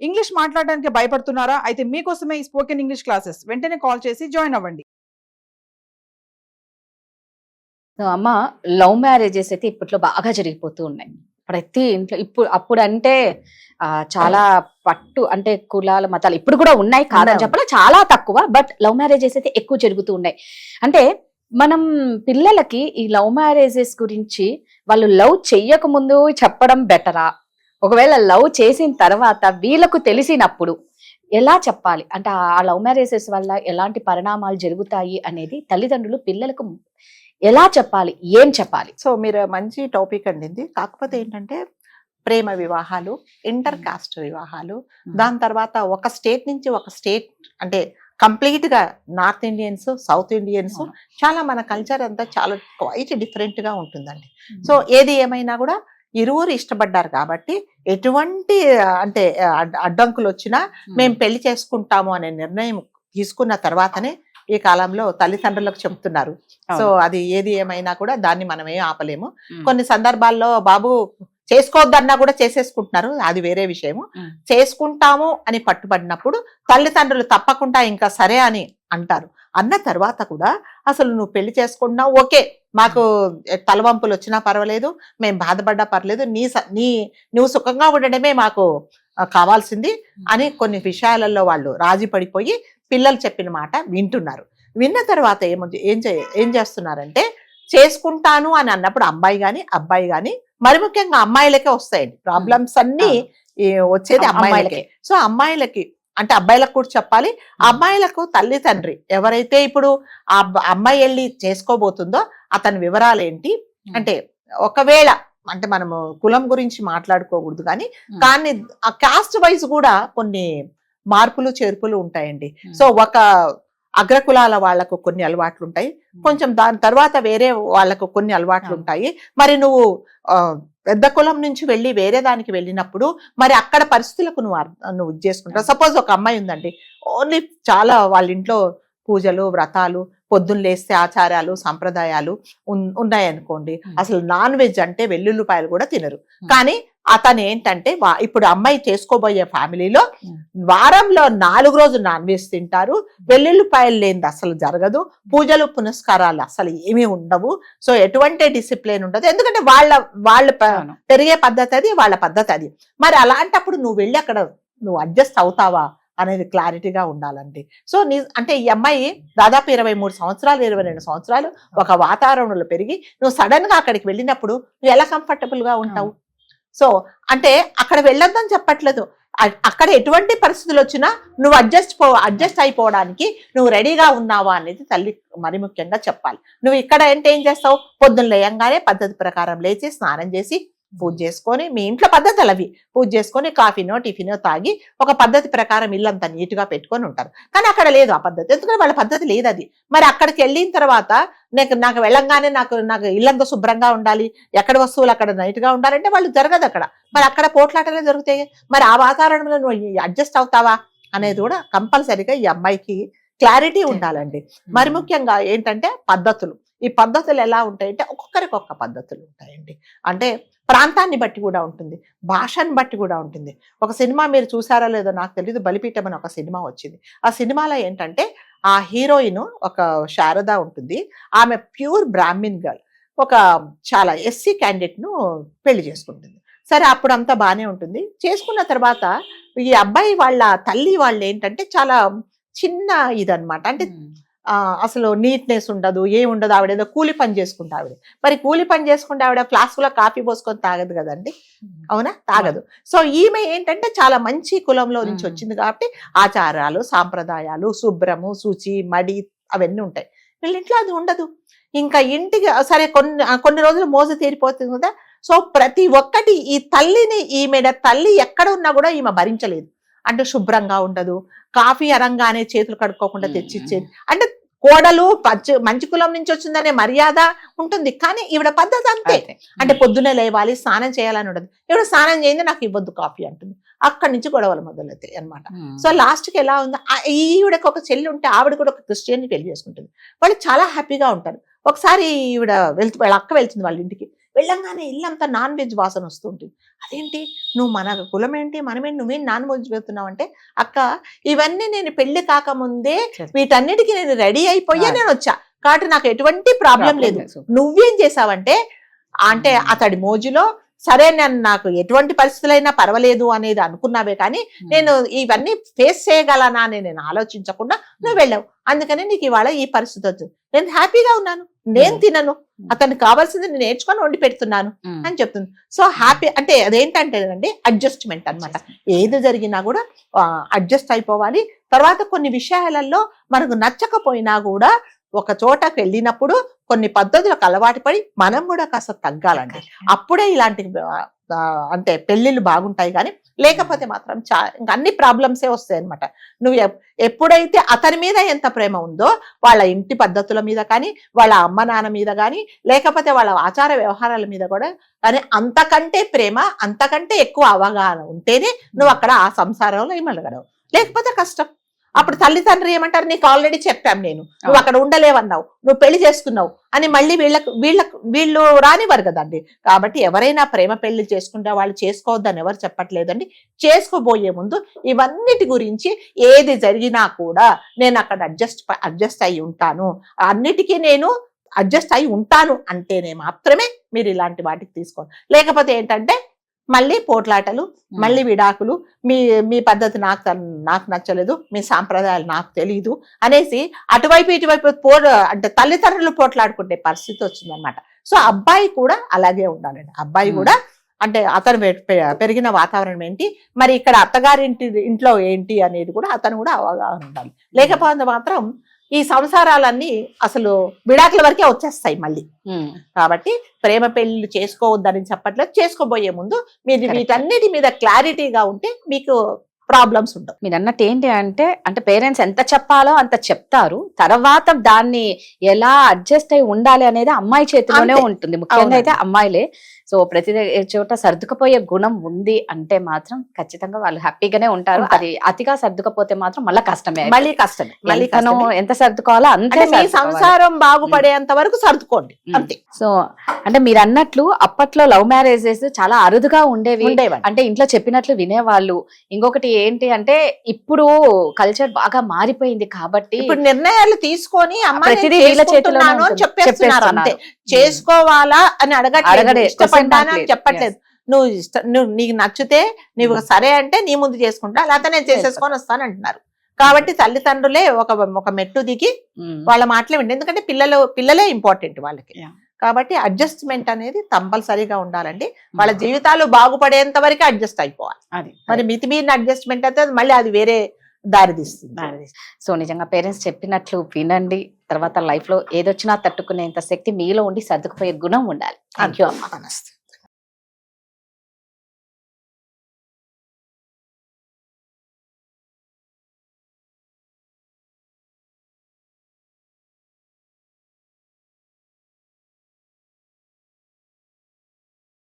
English మాట్లాడడానికి భయపడుతున్నారా? అయితే మీకోసమే ఈ స్పోకెన్ ఇంగ్లీష్ క్లాసెస్. వెంటనే కాల్ చేసి జాయిన్ అవ్వండి. అమ్మ, లవ్ మ్యారేజెస్ అయితే ఇప్పట్లో బాగా జరిగిపోతూ ఉన్నాయి. ప్రతి ఇంట్లో అప్పుడు అంటే చాలా పట్టు అంటే కులాల మతాలు ఇప్పుడు కూడా ఉన్నాయి, కాదని చెప్పాలి, చాలా తక్కువ. బట్ లవ్ మ్యారేజెస్ అయితే ఎక్కువ జరుగుతూ ఉన్నాయి. అంటే మనం పిల్లలకి ఈ లవ్ మ్యారేజెస్ గురించి వాళ్ళు లవ్ చెయ్యక ముందు చెప్పడం బెటరా, ఒకవేళ లవ్ చేసిన తర్వాత వీళ్ళకు తెలిసినప్పుడు ఎలా చెప్పాలి, అంటే ఆ లవ్ మ్యారేజెస్ వల్ల ఎలాంటి పరిణామాలు జరుగుతాయి అనేది తల్లిదండ్రులు పిల్లలకు ఎలా చెప్పాలి, ఏం చెప్పాలి? సో మీరు మంచి టాపిక్ అండి. కాకపోతే ఏంటంటే ప్రేమ వివాహాలు, ఇంటర్ కాస్ట్ వివాహాలు, దాని తర్వాత ఒక స్టేట్ నుంచి ఒక స్టేట్, అంటే కంప్లీట్ గా నార్త్ ఇండియన్స్, సౌత్ ఇండియన్స్, చాలా మన కల్చర్ అంతా చాలా క్వైట్ డిఫరెంట్ గా ఉంటుందండి. సో ఏది ఏమైనా కూడా ఇరువురు ఇష్టపడ్డారు కాబట్టి ఎటువంటి అంటే అడ్డంకులు వచ్చినా మేము పెళ్లి చేసుకుంటాము అనే నిర్ణయం తీసుకున్న తర్వాతనే ఈ కాలంలో తల్లిదండ్రులకు చెప్తున్నారు. సో అది ఏది ఏమైనా కూడా దాన్ని మనం ఏం ఆపలేము. కొన్ని సందర్భాల్లో బాబు చేసుకోవద్దన్నా కూడా చేసేసుకుంటున్నారు, అది వేరే విషయము. చేసుకుంటాము అని పట్టుబడినప్పుడు తల్లిదండ్రులు తప్పకుండా ఇంకా సరే అని అంటారు. అన్న తర్వాత కూడా అసలు నువ్వు పెళ్లి చేసుకుంటున్నావు, ఓకే, మాకు తలవంపులు వచ్చినా పర్వాలేదు, మేము బాధపడ్డా పర్లేదు, నువ్వు సుఖంగా ఉండడమే మాకు కావాల్సింది అని కొన్ని విషయాలలో వాళ్ళు రాజీ పడిపోయి పిల్లలు చెప్పిన మాట వింటున్నారు. విన్న తర్వాత ఏం చేస్తున్నారంటే, చేసుకుంటాను అని అన్నప్పుడు అమ్మాయి గాని అబ్బాయి గాని, మరి ముఖ్యంగా అమ్మాయిలకే వస్తాయండి ప్రాబ్లమ్స్ అన్ని, వచ్చేది అమ్మాయిలకే. సో అమ్మాయిలకి అంటే అబ్బాయిలకు కూడా చెప్పాలి, అమ్మాయిలకు తల్లి తండ్రి ఎవరైతే ఇప్పుడు ఆ అమ్మాయి వెళ్ళి చేసుకోబోతుందో అతని వివరాలు ఏంటి అంటే, ఒకవేళ అంటే మనము కులం గురించి మాట్లాడుకోకూడదు కానీ ఆ కాస్ట్ వైజ్ కూడా కొన్ని మార్పులు చేర్పులు ఉంటాయండి. సో ఒక అగ్రకులాల వాళ్లకు కొన్ని అలవాట్లు ఉంటాయి, కొంచెం దాని తర్వాత వేరే వాళ్లకు కొన్ని అలవాట్లు ఉంటాయి. మరి నువ్వు పెద్ద కులం నుంచి వెళ్ళి వేరే దానికి వెళ్ళినప్పుడు మరి అక్కడ పరిస్థితులకు నువ్వు ఇది చేసుకుంటావు. సపోజ్ ఒక అమ్మాయి ఉందండి, ఓన్లీ చాలా వాళ్ళ ఇంట్లో పూజలు వ్రతాలు, పొద్దున్న లేస్తే ఆచారాలు సంప్రదాయాలు ఉన్నాయనుకోండి, అసలు నాన్ వెజ్ అంటే వెల్లుల్లిపాయలు కూడా తినరు. కానీ అతను ఏంటంటే ఇప్పుడు అమ్మాయి చేసుకోబోయే ఫ్యామిలీలో వారంలో 4 రోజులు నాన్ వెజ్ తింటారు, వెల్లుల్లిపాయలు లేనిది అసలు జరగదు, పూజలు పునస్కారాలు అసలు ఏమీ ఉండవు. సో ఎటువంటి డిసిప్లిన్ ఉండదు, ఎందుకంటే వాళ్ళ పెరిగే పద్ధతి అది, వాళ్ళ పద్ధతి అది. మరి అలాంటప్పుడు నువ్వు వెళ్ళి అక్కడ నువ్వు అడ్జస్ట్ అవుతావా అనేది క్లారిటీగా ఉండాలండి. సో అంటే ఈ అమ్మాయి దాదాపు 23 సంవత్సరాలు 22 సంవత్సరాలు ఒక వాతావరణంలో పెరిగి నువ్వు సడన్ గా అక్కడికి వెళ్ళినప్పుడు నువ్వు ఎలా కంఫర్టబుల్ గా ఉంటావు? సో అంటే అక్కడ వెళ్ళొద్దని చెప్పట్లేదు, అక్కడ ఎటువంటి పరిస్థితులు వచ్చినా నువ్వు అడ్జస్ట్ అయిపోవడానికి నువ్వు రెడీగా ఉన్నావా అనేది తల్లి మరి ముఖ్యంగా చెప్పాలి. నువ్వు ఇక్కడ అంటే ఏం చేస్తావు, పొద్దున్న లేయంగానే పద్ధతి ప్రకారం లేచి స్నానం చేసి పూజ చేసుకొని, మీ ఇంట్లో పద్ధతులు అవి, పూజ చేసుకొని కాఫీనో టిఫినో తాగి ఒక పద్ధతి ప్రకారం ఇల్లంతా నీట్గా పెట్టుకొని ఉంటారు. కానీ అక్కడ లేదు ఆ పద్ధతి, ఎందుకంటే వాళ్ళ పద్ధతి లేదు అది. మరి అక్కడికి వెళ్ళిన తర్వాత నాకు వెళ్ళంగానే నాకు ఇల్లంతా శుభ్రంగా ఉండాలి, ఎక్కడ వస్తువులు అక్కడ నీట్గా ఉండాలంటే వాళ్ళు జరగదు అక్కడ. మరి అక్కడ పోట్లాటలే జరుగుతాయి. మరి ఆ వాతావరణంలో నువ్వు అడ్జస్ట్ అవుతావా అనేది కూడా కంపల్సరీగా ఈ అమ్మాయికి క్లారిటీ ఉండాలండి. మరి ముఖ్యంగా ఏంటంటే పద్ధతులు, ఈ పద్ధతులు ఎలా ఉంటాయంటే ఒక్కొక్కరికి ఒక్క పద్ధతులు ఉంటాయండి. అంటే ప్రాంతాన్ని బట్టి కూడా ఉంటుంది, భాషను బట్టి కూడా ఉంటుంది. ఒక సినిమా మీరు చూసారో లేదో నాకు తెలియదు, బలిపీఠం అని ఒక సినిమా వచ్చింది. ఆ సినిమాలో ఏంటంటే ఆ హీరోయిన్ ఒక శారద ఉంటుంది, ఆమె ప్యూర్ బ్రాహ్మిన్ గర్ల్, ఒక చాలా ఎస్సీ క్యాండిడేట్ ను పెళ్లి చేసుకుంటుంది. సరే అప్పుడంతా బాగానే ఉంటుంది. చేసుకున్న తర్వాత ఈ అబ్బాయి వాళ్ళ తల్లి వాళ్ళు ఏంటంటే చాలా చిన్న ఇదనమాట, అంటే అసలు నీట్నెస్ ఉండదు, ఏముండదు. ఆవిడేదో కూలి పని చేసుకుంటా ఆవిడ. మరి కూలి పని చేసుకుంటే ఆవిడ ఫ్లాస్క్లో కాఫీ పోసుకొని తాగదు కదండి, అవునా? తాగదు. సో ఈమె ఏంటంటే చాలా మంచి కులంలో నుంచి వచ్చింది కాబట్టి ఆచారాలు సాంప్రదాయాలు, శుభ్రము శుచి మడి అవన్నీ ఉంటాయి. వీళ్ళింట్లో అది ఉండదు. ఇంకా ఇంటికి సరే కొన్ని రోజులు మోజు తీరిపోతుంది కదా. సో ప్రతి ఒక్కటి ఈ ఈమె తల్లి ఎక్కడ ఉన్నా కూడా ఈమె భరించలేదు. అంటే శుభ్రంగా ఉండదు, కాఫీ అరంగానే చేతులు కడుక్కోకుండా తెచ్చిచ్చేది. అంటే కోడలు మంచి కులం నుంచి వచ్చిందనే మర్యాద ఉంటుంది, కానీ ఈవిడ పద్ధతి అంతే. అంటే పొద్దునే లేవాలి, స్నానం చేయాలని ఉండదు. ఈవిడ స్నానం చేయండి, నాకు ఇవ్వద్దు కాఫీ అంటుంది. అక్కడి నుంచి గొడవలు మొదలవుతాయి అనమాట. సో లాస్ట్కి ఎలా ఉంది, ఈవిడకి ఒక చెల్లి ఉంటే ఆవిడ కూడా ఒక క్రిస్టియన్ని పెళ్లి చేసుకుంటుంది. వాళ్ళు చాలా హ్యాపీగా ఉంటారు. ఒకసారి ఈవిడ వాళ్ళ అక్క వెళ్తుంది వాళ్ళ ఇంటికి. వెళ్ళంగానే ఇల్లంతా నాన్ వెజ్ వాసన వస్తుంటుంది. అదేంటి నువ్వు మన కులం ఏంటి మనమేంటి నువ్వేం నాన్ వెజ్ పెడుతున్నావు అంటే, అక్క ఇవన్నీ నేను పెళ్లి కాకముందే వీటన్నిటికీ నేను రెడీ అయిపోయా నేను వచ్చా కాబట్టి నాకు ఎటువంటి ప్రాబ్లం లేదు. నువ్వేం చేసావంటే అంటే అతడి మోజులో సరే నాకు ఎటువంటి పరిస్థితులైనా పర్వాలేదు అనేది అనుకున్నావే కానీ నేను ఇవన్నీ ఫేస్ చేయగలనా అని నేను ఆలోచించకుండా నువ్వు వెళ్ళావు. అందుకని నీకు ఇవాళ ఈ పరిస్థితి వచ్చింది. నేను హ్యాపీగా ఉన్నాను, నేను తినను, అతనికి కావాల్సింది నేను నేర్చుకొని వండి పెడుతున్నాను అని చెప్తుంది. సో హ్యాపీ అంటే అదేంటంటే అండి అడ్జస్ట్మెంట్ అన్నమాట. ఏది జరిగినా కూడా అడ్జస్ట్ అయిపోవాలి. తర్వాత కొన్ని విషయాలలో మనకు నచ్చకపోయినా కూడా ఒక చోటకు వెళ్ళినప్పుడు కొన్ని పద్ధతులకు అలవాటు పడి మనం కూడా కాస్త తగ్గాలండి. అప్పుడే ఇలాంటి అంటే పెళ్లిళ్ళు బాగుంటాయి. కానీ లేకపోతే మాత్రం ఇంకా అన్ని ప్రాబ్లమ్సే వస్తాయి అనమాట. నువ్వు ఎప్పుడైతే అతని మీద ఎంత ప్రేమ ఉందో వాళ్ళ ఇంటి పద్ధతుల మీద కానీ వాళ్ళ అమ్మ నాన్న మీద కానీ లేకపోతే వాళ్ళ ఆచార వ్యవహారాల మీద కూడా కానీ అంతకంటే ప్రేమ అంతకంటే ఎక్కువ అవగాహన ఉంటేనే నువ్వు అక్కడ ఆ సంసారంలో ఇమ్మలగడవు. లేకపోతే కష్టం. అప్పుడు తల్లిదండ్రులు ఏమంటారు, నీకు ఆల్రెడీ చెప్పాం నేను, నువ్వు అక్కడ ఉండలేవన్నావు, నువ్వు పెళ్లి చేసుకున్నావు అని మళ్ళీ వీళ్ళు రానివ్వరు కదండి. కాబట్టి ఎవరైనా ప్రేమ పెళ్లి చేసుకుంటే వాళ్ళు చేసుకోవద్దని ఎవరు చెప్పట్లేదండి. చేసుకోబోయే ముందు ఇవన్నిటి గురించి ఏది జరిగినా కూడా నేను అక్కడ అడ్జస్ట్ అయి ఉంటాను, అన్నిటికీ నేను అడ్జస్ట్ అయి ఉంటాను అంటేనే మాత్రమే మీరు ఇలాంటి వాటికి తీసుకోండి. లేకపోతే ఏంటంటే మళ్ళీ పోట్లాటలు, మళ్ళీ విడాకులు, మీ పద్ధతి నాకు నచ్చలేదు, మీ సాంప్రదాయాలు నాకు తెలియదు అనేసి అటువైపు ఇటువైపు అంటే తల్లిదండ్రులు పోట్లాడుకునే పరిస్థితి వచ్చిందనమాట. సో అబ్బాయి కూడా అలాగే ఉండాలండి. అబ్బాయి కూడా అంటే అతను పెరిగిన వాతావరణం ఏంటి, మరి ఇక్కడ ఇంట్లో ఏంటి అనేది కూడా అతను కూడా అవగాహన ఉండాలి. లేకపోతే మాత్రం ఈ సంసారాలన్నీ అసలు విడాకుల వరకే వచ్చేస్తాయి మళ్ళీ. కాబట్టి ప్రేమ పెళ్లి చేసుకోవద్దని చెప్పట్లేదు. చేసుకోబోయే ముందు మీరు వీటన్నిటి మీద క్లారిటీగా ఉంటే మీకు ప్రాబ్లమ్స్ ఉండవు. మీరు అన్నట్టు ఏంటి అంటే పేరెంట్స్ ఎంత చెప్పాలో అంత చెప్తారు, తర్వాత దాన్ని ఎలా అడ్జస్ట్ అయి ఉండాలి అనేది అమ్మాయి చేతిలోనే ఉంటుంది. ముఖ్యంగా అయితే అమ్మాయిలే. సో ప్రతి చోట సర్దుకుపోయే గుణం ఉంది అంటే మాత్రం ఖచ్చితంగా వాళ్ళు హ్యాపీగానే ఉంటారు. అది అతిగా సర్దుకపోతే మాత్రం మళ్ళీ కష్టమే. మళ్ళీ ఎంత సర్దుకోవాలో అంతే. మీ సంసారం బాగుపడేంత వరకు సర్దుకోండి అంతే. సో అంటే మీరు అన్నట్లు అప్పట్లో లవ్ మ్యారేజెస్ చాలా అరుదుగా ఉండేవి. అంటే ఇంట్లో చెప్పినట్లు వినేవాళ్ళు. ఇంకొకటి ఏంటి అంటే ఇప్పుడు కల్చర్ బాగా మారిపోయింది కాబట్టి ఇప్పుడు నిర్ణయాలు తీసుకొని ప్రతిదీ వీళ్ళ చేతిలో చెప్పేస్తున్నారు అంతే. చేసుకోవాలా అని ఇష్టపడ్డానా అని చెప్పట్లేదు. నువ్వు నీకు నచ్చితే నువ్వు సరే అంటే నీ ముందు చేసుకుంటా, లేకపోతే నేను చేసేసుకొని వస్తాను అంటున్నారు. కాబట్టి తల్లిదండ్రులే ఒక మెట్టు దిగి వాళ్ళ మాటలే విండి. ఎందుకంటే పిల్లలే ఇంపార్టెంట్ వాళ్ళకి. కాబట్టి అడ్జస్ట్మెంట్ అనేది కంపల్సరీగా ఉండాలండి. వాళ్ళ జీవితాలు బాగుపడేంత వరకు అడ్జస్ట్ అయిపోవాలి. మరి మితిమీరిన అడ్జస్ట్మెంట్ అయితే మళ్ళీ అది వేరే దారితీస్తుంది. సో నిజంగా పేరెంట్స్ చెప్పినట్లు వినండి. తర్వాత లైఫ్ లో ఏదొచ్చినా తట్టుకునేంత శక్తి మీలో ఉండి సర్దుకుపోయే గుణం ఉండాలి. థ్యాంక్ యూ అమ్మా. నమస్తే.